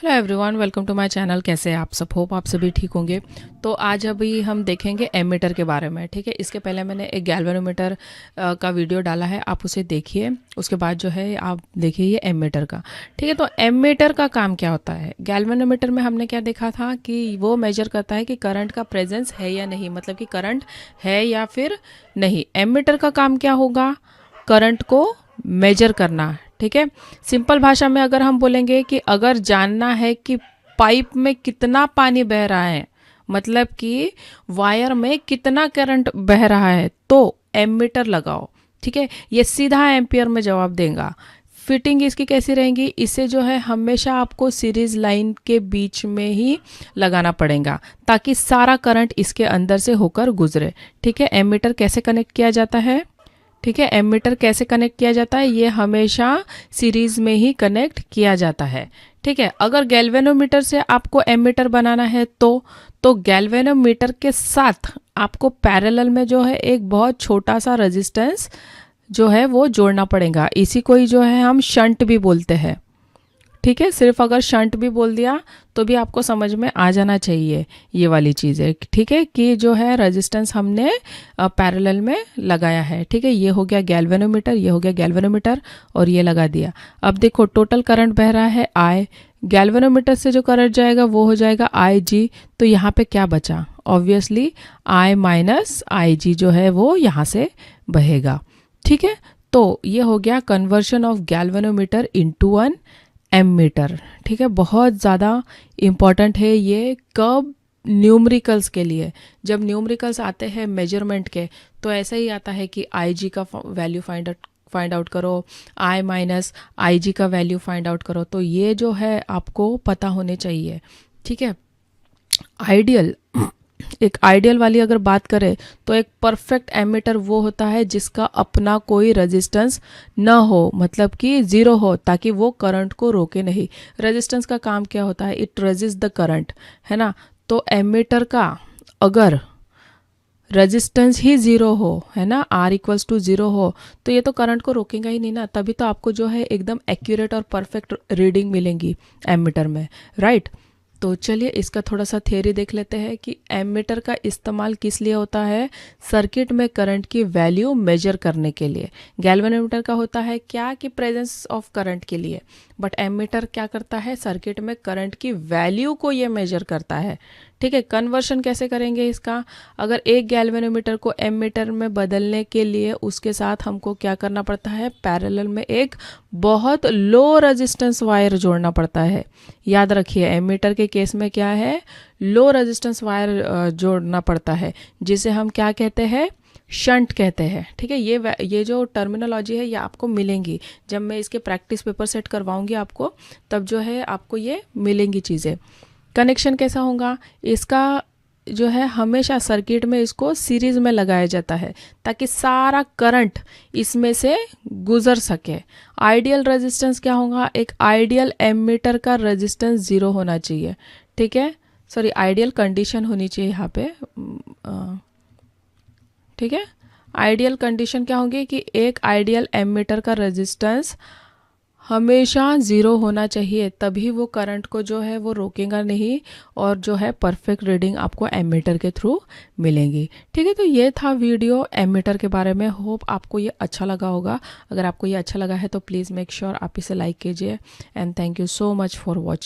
Hello everyone, welcome to my channel. कैसे हैं आप सब? होप आप सभी ठीक होंगे। तो आज अभी हम देखेंगे एमीटर के बारे में। ठीक है, इसके पहले मैंने एक गैल्वेनोमीटर का वीडियो डाला है, आप उसे देखिए। उसके बाद जो है आप देखिए ये एमीटर का। ठीक है, तो एमीटर का काम क्या होता है? गैल्वेनोमीटर में हमने क्या देखा था कि वो मेजर करता है कि करंट का प्रेजेंस है या नहीं, मतलब कि करंट है या फिर नहीं। एमीटर का काम क्या होगा? करंट को मेजर करना। ठीक है, सिंपल भाषा में अगर हम बोलेंगे कि अगर जानना है कि पाइप में कितना पानी बह रहा है, मतलब कि वायर में कितना करंट बह रहा है, तो एमीटर लगाओ। ठीक है, ये सीधा एम्पियर में जवाब देगा। फिटिंग इसकी कैसी रहेगी? इसे जो है हमेशा आपको सीरीज लाइन के बीच में ही लगाना पड़ेगा ताकि सारा करंट इसके अंदर से होकर गुजरे। ठीक है, एमीटर कैसे कनेक्ट किया जाता है? ठीक है, एमीटर कैसे कनेक्ट किया जाता है? ये हमेशा सीरीज में ही कनेक्ट किया जाता है। ठीक है, अगर गैल्वेनोमीटर से आपको एमीटर बनाना है तो गैल्वेनोमीटर के साथ आपको पैरेलल में जो है एक बहुत छोटा सा रेजिस्टेंस जो है वो जोड़ना पड़ेगा। इसी को ही जो है हम शंट भी बोलते हैं। ठीक है, सिर्फ अगर शंट भी बोल दिया तो भी आपको समझ में आ जाना चाहिए ये वाली चीज़ें। ठीक है, कि जो है रेजिस्टेंस हमने पैरेलल में लगाया है। ठीक है, ये हो गया गैल्वेनोमीटर, ये हो गया गैल्वेनोमीटर और ये लगा दिया। अब देखो टोटल करंट बह रहा है आई। गैल्वेनोमीटर से जो करंट जाएगा वो हो जाएगा आई जी। तो यहाँ पे क्या बचा? ऑब्वियसली आई माइनस आई जी जो है वो यहाँ से बहेगा। ठीक है, तो ये हो गया conversion of galvanometer into an ammeter. ठीक है, बहुत ज़्यादा इम्पॉर्टेंट है ये। कब? न्यूमरिकल्स के लिए। जब न्यूमरिकल्स आते हैं मेजरमेंट के तो ऐसा ही आता है कि आई जी का वैल्यू फाइंड आउट करो, आई माइनस आई जी का वैल्यू फाइंड आउट करो। तो ये जो है आपको पता होने चाहिए। ठीक है, आइडियल एक आइडियल वाली अगर बात करें तो एक परफेक्ट एमीटर वो होता है जिसका अपना कोई रेजिस्टेंस न हो, मतलब कि ज़ीरो हो, ताकि वो करंट को रोके नहीं। रेजिस्टेंस का काम क्या होता है? इट रेजिस्ट द करंट, है ना। तो एमीटर का अगर रेजिस्टेंस ही ज़ीरो हो, है ना, R इक्वल्स टू ज़ीरो हो, तो ये तो करंट को रोकेगा ही नहीं ना। तभी तो आपको जो है एकदम एक्यूरेट और परफेक्ट रीडिंग मिलेंगी एमीटर में, राइट। तो चलिए इसका थोड़ा सा थ्योरी देख लेते हैं कि एमीटर का इस्तेमाल किस लिए होता है। सर्किट में करंट की वैल्यू मेजर करने के लिए। गैल्वेनोमीटर का होता है क्या कि प्रेजेंस ऑफ करंट के लिए, बट एमीटर क्या करता है? सर्किट में करंट की वैल्यू को ये मेजर करता है। ठीक है, कन्वर्शन कैसे करेंगे इसका? अगर एक गैल्वेनोमीटर को एमीटर में बदलने के लिए उसके साथ हमको क्या करना पड़ता है? पैरेलल में एक बहुत लो रेजिस्टेंस वायर जोड़ना पड़ता है। याद रखिए एमीटर के केस में क्या है? लो रेजिस्टेंस वायर जोड़ना पड़ता है, जिसे हम क्या कहते हैं? शंट कहते हैं। ठीक है, ये जो टर्मिनोलॉजी है ये आपको मिलेंगी जब मैं इसके प्रैक्टिस पेपर सेट करवाऊंगी आपको, तब जो है आपको ये मिलेंगी चीज़ें। कनेक्शन कैसा होगा इसका? जो है हमेशा सर्किट में इसको सीरीज में लगाया जाता है ताकि सारा करंट इसमें से गुजर सके। आइडियल रेजिस्टेंस क्या होगा? एक आइडियल एमीटर का रेजिस्टेंस ज़ीरो होना चाहिए। ठीक है, सॉरी, आइडियल कंडीशन होनी चाहिए यहाँ पे। ठीक है, आइडियल कंडीशन क्या होगी कि एक आइडियल एमीटर का रेजिस्टेंस हमेशा ज़ीरो होना चाहिए, तभी वो करंट को जो है वो रोकेगा नहीं और जो है परफेक्ट रीडिंग आपको एमीटर के थ्रू मिलेंगी। ठीक है, तो ये था वीडियो एमीटर के बारे में। होप आपको ये अच्छा लगा होगा। अगर आपको ये अच्छा लगा है तो प्लीज़ मेक श्योर आप इसे लाइक कीजिए and thank you so much for watching.